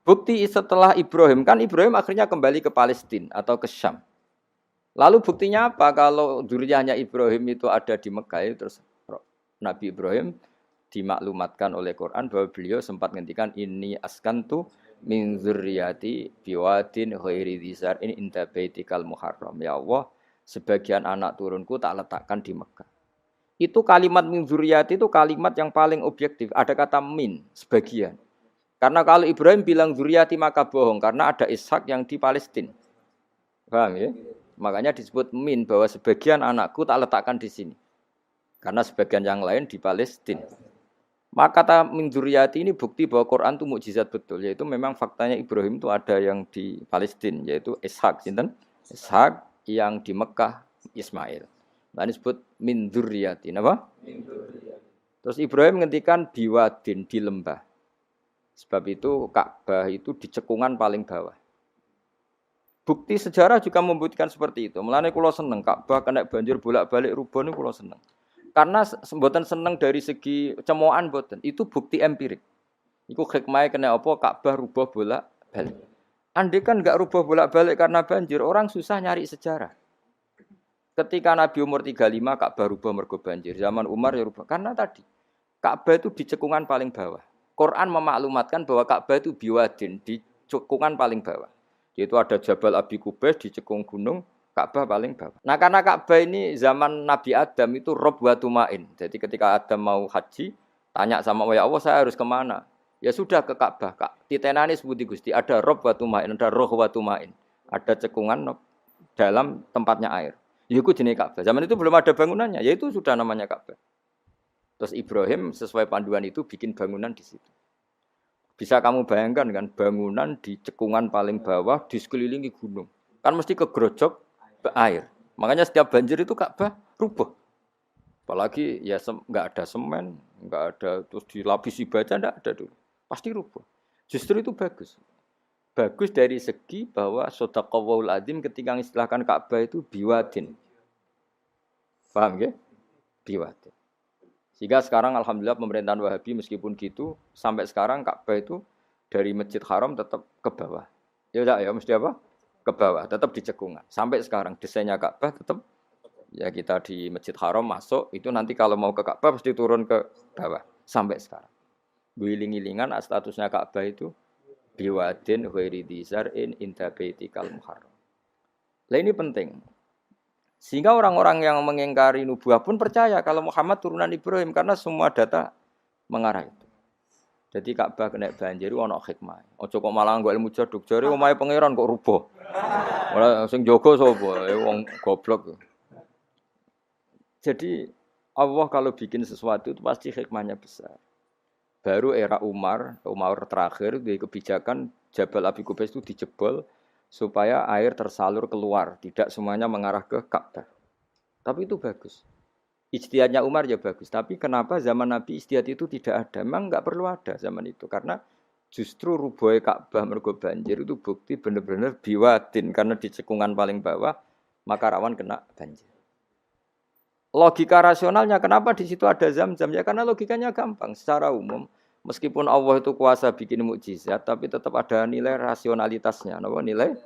Bukti setelah Ibrahim, kan Ibrahim akhirnya kembali ke Palestina atau ke Syam. Lalu buktinya apa kalau dzurriyyahnya Ibrahim itu ada di Mekah, terus Nabi Ibrahim dimaklumatkan oleh Quran bahwa beliau sempat ngendikan ini askantu min dzurriyyati biwadin ghairi dzar'in inda baitikal muharram. Ya Allah, sebagian anak turunku tak letakkan di Mekah. Itu kalimat min dzurriyyati itu kalimat yang paling objektif. Ada kata min, sebagian. Karena kalau Ibrahim bilang dzurriyyati maka bohong karena ada Ishak yang di Palestina. Paham ya? Makanya disebut min bahwa sebagian anakku tak letakkan di sini. Karena sebagian yang lain di Palestina. Maka kata min dzurriyyati ini bukti bahwa Quran itu mukjizat betul, yaitu memang faktanya Ibrahim itu ada yang di Palestina, yaitu Ishak, sinten? Ishak yang di Mekah Ismail. Nah, disebut min dzurriyyati, apa? Min dzurriyyati. Terus Ibrahim ngendikan biwadin di lembah. Sebab itu Ka'bah itu di cekungan paling bawah. Bukti sejarah juga membuktikan seperti itu. Mulane kula seneng Ka'bah kena banjir bolak-balik rubuh niku kula seneng. Karena mboten seneng dari segi cemoan mboten. Itu bukti empirik. Iku hikmahe kena apa Ka'bah rubah bolak-balik. Andai kan enggak rubah bolak-balik karena banjir, orang susah nyari sejarah. Ketika Nabi umur 35 Ka'bah rubah mergo banjir. Zaman Umar ya rubah. Karena tadi Ka'bah itu di cekungan paling bawah. Quran memaklumatkan bahwa Ka'bah itu biwadin, di cekungan paling bawah. Yaitu ada Jabal Abi Qubais di cekung gunung, Ka'bah paling bawah. Nah karena Ka'bah ini zaman Nabi Adam itu rob wa tumain. Jadi ketika Adam mau haji, tanya sama ya Allah saya harus kemana? Ya sudah ke Ka'bah. Titenani sebuti Gusti, ada rob wa tumain, ada roh wa tumain. Ada cekungan dalam tempatnya air. Itu jenis Ka'bah. Zaman itu belum ada bangunannya, yaitu sudah namanya Ka'bah. Terus Ibrahim sesuai panduan itu bikin bangunan di situ. Bisa kamu bayangkan kan bangunan di cekungan paling bawah di sekelilingi gunung. Kan mesti kegerojok air. Makanya setiap banjir itu Ka'bah rubuh. Apalagi ya enggak ada semen, enggak ada terus dilapisi baja, enggak ada dulu. Pasti rubuh. Justru itu bagus. Bagus dari segi bahwa shadaqallahul adzim ketika mengistilahkan Ka'bah itu biwadin. Paham ya? Biwadin. Sehingga sekarang alhamdulillah pemerintahan Wahabi meskipun gitu sampai sekarang Ka'bah itu dari Masjid Haram tetap ke bawah. Ya udah ya mesti apa? Ke bawah, tetap di cekungan. Sampai sekarang desainnya Ka'bah tetap ya kita di Masjid Haram masuk itu nanti kalau mau ke Ka'bah pasti turun ke bawah sampai sekarang. Guling-gilingan statusnya Ka'bah itu biwadin ghairi dzar'in inda baitikal muharram. Lah ini penting. Sehingga orang-orang yang mengingkari nubuah pun percaya kalau Muhammad turunan Ibrahim karena semua data mengarah itu. Jadi Ka'bah kena banjir ana hikmah. Aja kok malah nggo ilmu jaduk jare omahe pangeran kok rubuh. Ora sing jaga sapa? Wong goblok. Jadi Allah kalau bikin sesuatu itu pasti hikmahnya besar. Baru era Umar terakhir di kebijakan Jabal Abi Qubais itu dijebol supaya air tersalur keluar, tidak semuanya mengarah ke Ka'bah. Tapi itu bagus. Ijtihadnya Umar ya bagus. Tapi kenapa zaman Nabi ijtihad itu tidak ada? Memang enggak perlu ada zaman itu. Karena justru rubuhnya Ka'bah mergo banjir itu bukti benar-benar biwadin. Karena di cekungan paling bawah, maka rawan kena banjir. Logika rasionalnya kenapa di situ ada Zam-Zam? Ya karena logikanya gampang. Secara umum, meskipun Allah itu kuasa bikin mukjizat, tapi tetap ada nilai rasionalitasnya. Apa nilai?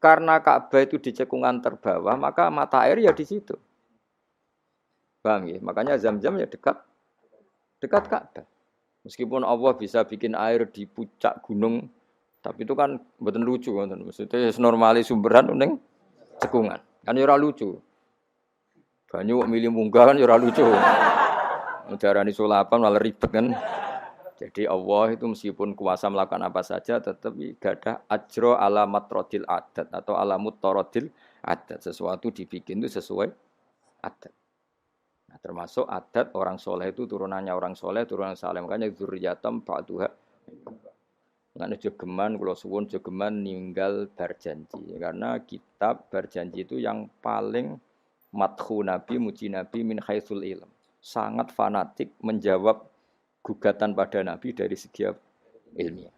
Karena Ka'bah itu di cekungan terbawah, maka mata air ya di situ. Paham ya? Makanya Zam-Zam ya dekat Ka'bah. Meskipun Allah bisa bikin air di puncak gunung, tapi itu kan mboten lucu, maksudnya normali sumberan ning cekungan. Kan ora lucu. Banyu milih munggah kan ora lucu. Darani sulapan malah ribet kan. Jadi Allah itu meskipun kuasa melakukan apa saja tetapi gadah ajro alamat rodil adat atau alamut torodil adat. Sesuatu dibikin itu sesuai adat. Nah, termasuk adat orang soleh itu turunannya orang soleh, turunan saleh. Makanya dzurriyyatam ba'duha. Makanya jogeman, kalau suwun jogeman ninggal berjanji. Karena kitab berjanji itu yang paling madhu Nabi, muji Nabi min haitsul ilm. Sangat fanatik menjawab gugatan pada Nabi dari segi ilmiah.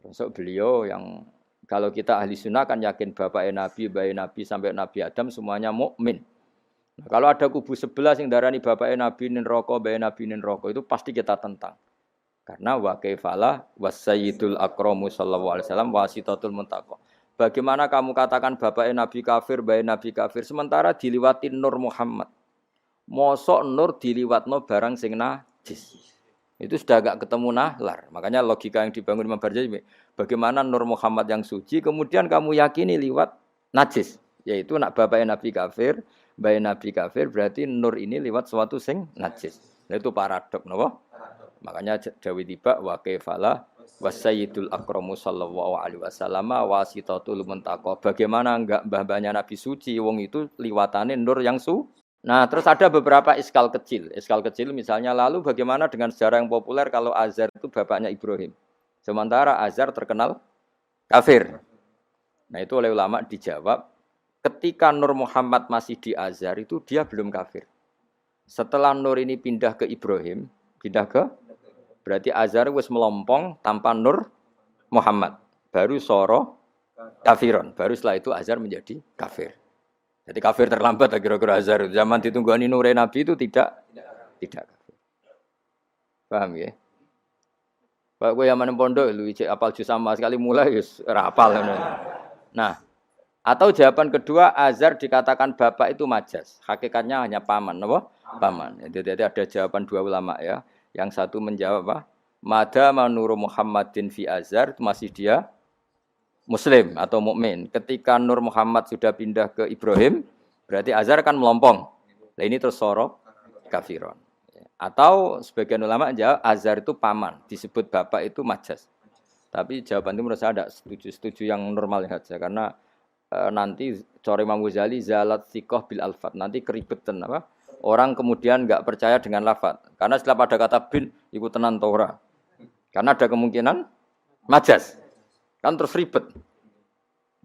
Termasuk beliau yang kalau kita ahli sunnah kan yakin bapaknya Nabi, bayi Nabi sampai Nabi Adam semuanya mukmin. Nah, kalau ada kubu sebelah yang darani bapaknya Nabi nin roko, bayi Nabi nin roko itu pasti kita tentang. Karena wa kaifala wasayyidul akramu sallallahu alaihi wasallam wasitatul muntaqo. Bagaimana kamu katakan bapaknya Nabi kafir, bayi Nabi kafir sementara diliwati Nur Muhammad. Mosok Nur diliwatno barang sing najis. Itu sudah agak ketemu nahlar. Makanya logika yang dibangun Imam Barjali, bagaimana Nur Muhammad yang suci kemudian kamu yakini liwat najis, yaitu nak bapaknya Nabi kafir, bayi Nabi kafir berarti Nur ini liwat suatu sing najis. Nah, itu paradok napa? Makanya Dawi tiba wa kaifala wasayyidul akramu sallallahu alaihi wasallam wasitatul muntaqo. Bagaimana enggak mbah-mbahnya Nabi suci wong itu liwatane nur yang Nah, terus ada beberapa iskal kecil. Iskal kecil misalnya lalu bagaimana dengan sejarah yang populer kalau Azhar itu bapaknya Ibrahim. Sementara Azhar terkenal kafir. Nah, itu oleh ulama dijawab ketika Nur Muhammad masih di Azhar itu dia belum kafir. Setelah Nur ini pindah ke Ibrahim, pindah ke berarti Azhar wis melompong tanpa Nur Muhammad. Baru soro kafiron. Baru setelah itu Azhar menjadi kafir. Jadi kafir terlambat kira-kira Azhar. Zaman ditunggani Nur Nabi itu tidak kafir. Paham ya? Pak gue yang mana pondok lu ijek apal juz sama sekali mulai wis ora apal. Nah, atau jawaban kedua Azhar dikatakan bapak itu majas. Hakikatnya hanya paman, apa? Paman. Jadi ada jawaban dua ulama ya. Yang satu menjawab apa? Mada manuru Muhammadin fi Azhar itu masih dia Muslim atau mukmin. Ketika Nur Muhammad sudah pindah ke Ibrahim, berarti Azhar kan melompong. Nah ini terus soro kafiron. Atau sebagian ulama menjawab Azhar itu paman, disebut bapak itu majas. Tapi jawaban itu menurut saya tidak setuju yang normal saja karena nanti cara Imam Ghazali zalat sikoh bil alfat nanti keribetan apa? Orang kemudian enggak percaya dengan lafaz. Karena setelah pada kata bin, iku tenan Torah. Karena ada kemungkinan majas. Kan terus ribet.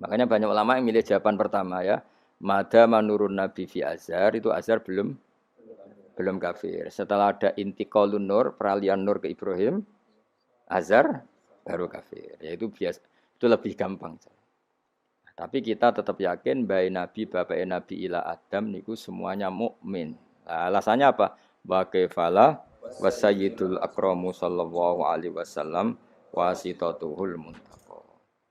Makanya banyak ulama yang milih jawaban pertama ya. Mada manurun Nabi fi Azhar, itu Azhar belum kafir. Setelah ada intiqalun nur, peralihan nur ke Ibrahim, Azhar baru kafir. Yaitu biasa, itu lebih gampang. Tapi kita tetap yakin bayi Nabi, bapak Nabi ila Adam niku semuanya mukmin. Nah, alasannya apa? Wa kaifala wasayyidul akramu sallallahu alaihi wasallam wasitatuhul muntaqo.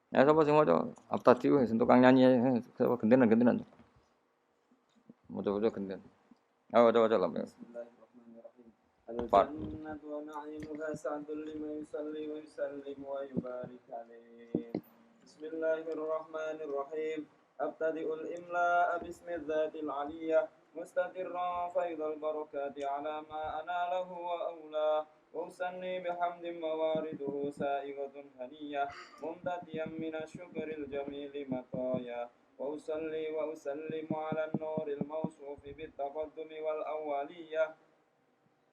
Ya sapa sing maca? Apa tadi wis tukang nyanyi sapa gentenan. Maca-maca genten. Oh, waca lah. Al-jannatu wa na'imuha sa'dul liman yusalli wa yusallim wa yubarik alaihi. Bismillahirrahmanirrahim. Abtadi'ul imla'a bismillahil aliyah mustatirran faidal barakati ala ma analahhu wa awla wa usanni bihamdin mawariduhu sa'igatun haniyah mumtatiyan minasyukril jamili mataya wa usalli wa usallimu ala nuril mawsufi bittaqaddumi wal awwaliyah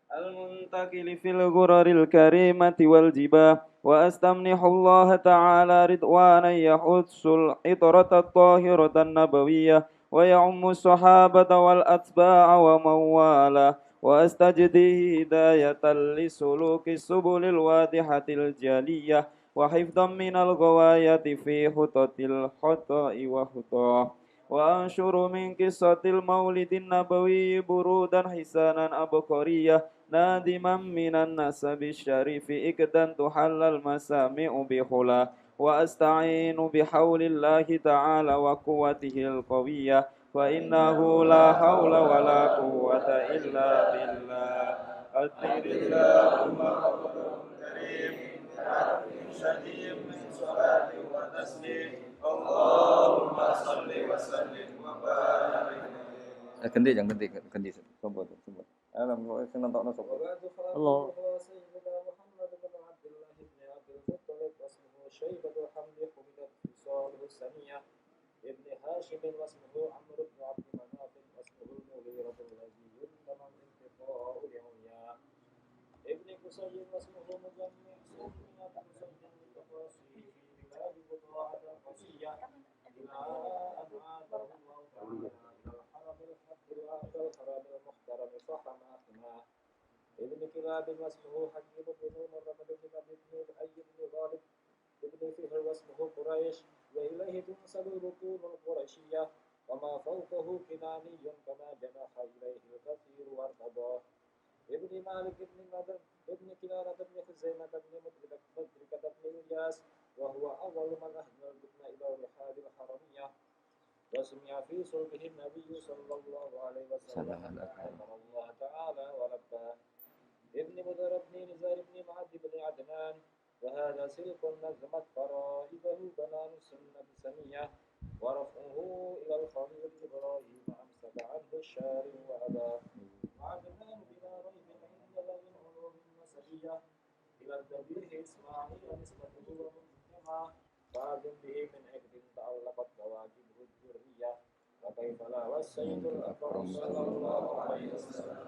المنتقل في الغرر الكريمة والجباه وأستمنح الله تعالى رضوانا يحث العطرة الطاهرة النبوية ويعم الصحابة والأتباع ومن والاه وأستجدي هداية لسلوك السبل الواضحة الجلية وحفظا من الغواية في خطط الخطأ وخطاه وأنشر من قصة المولد النبوي برودا حسانا أبقرية نادما من النسب الشريف إكدا تحل المسامع بخلا وأستعين بحول الله تعالى وقوته القوية فإنه لا حول ولا قوة إلا بالله أطير اللهم ربنا الكريم شديد من صلاة وتسليم اللهم صل وسلم وبارك ganti jangan ganti sobat. Alam kok sing nentokno sapa? Allah. ابن هاشم واسمه عمرو بن عبد مناف واسمه المغيرة الذي ينتمى انتقاء العمياء ابن قصي واسمه مجمع سمية قصي لتقاصيه في بلاد بضاعة قصية إلى أن عاده الله تعالى إلى الحرم الحق وأتى الحرم المحترم فحماهما ابن كلاب واسمه حكيم بن مرة بن ابن الحي بن غالب ابن فهر واسمه قريش وإليه تنسب الركوب القرشية وما فوقه كناني كما جنح إليه الكثير وارتضاه ابن مالك ابن مدر ابن كنانة ابن خزيمة ابن مدركة ابن إلياس وهو أول من أهدى الركن إلى الرحال الحرمية وسمع في صلبه النبي صلى الله عليه وسلم أمر الله تعالى ولباه ابن مدر ابن نزار ابن معد بن عدنان وهذا سلك نظمت فرائده بنان السنة سنية ورفعه إلى الخليل إبراهيم أمسك عنه الشارع وأباه وعدنان بلا ريب عند ذوي العلوم النسبية إلى الذبيح إسماعيل نسبته ومسلما فاعلم به من عقد تعلقت كواكبه الذرية وكيف لا والسيد الأكرم صلى الله عليه وسلم.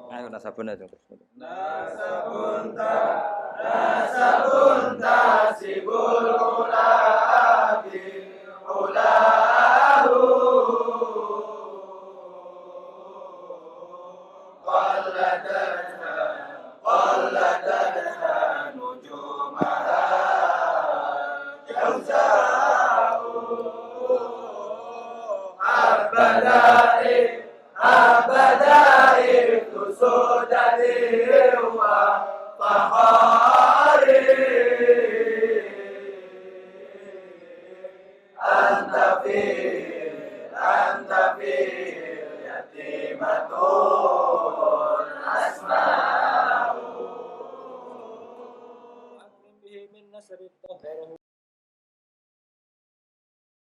Ayo nasabun aja terus. Nasabun tasibul ula bil ulahu qalladatha nujumaha jawza'u abadai tusudati wa fahari anta fi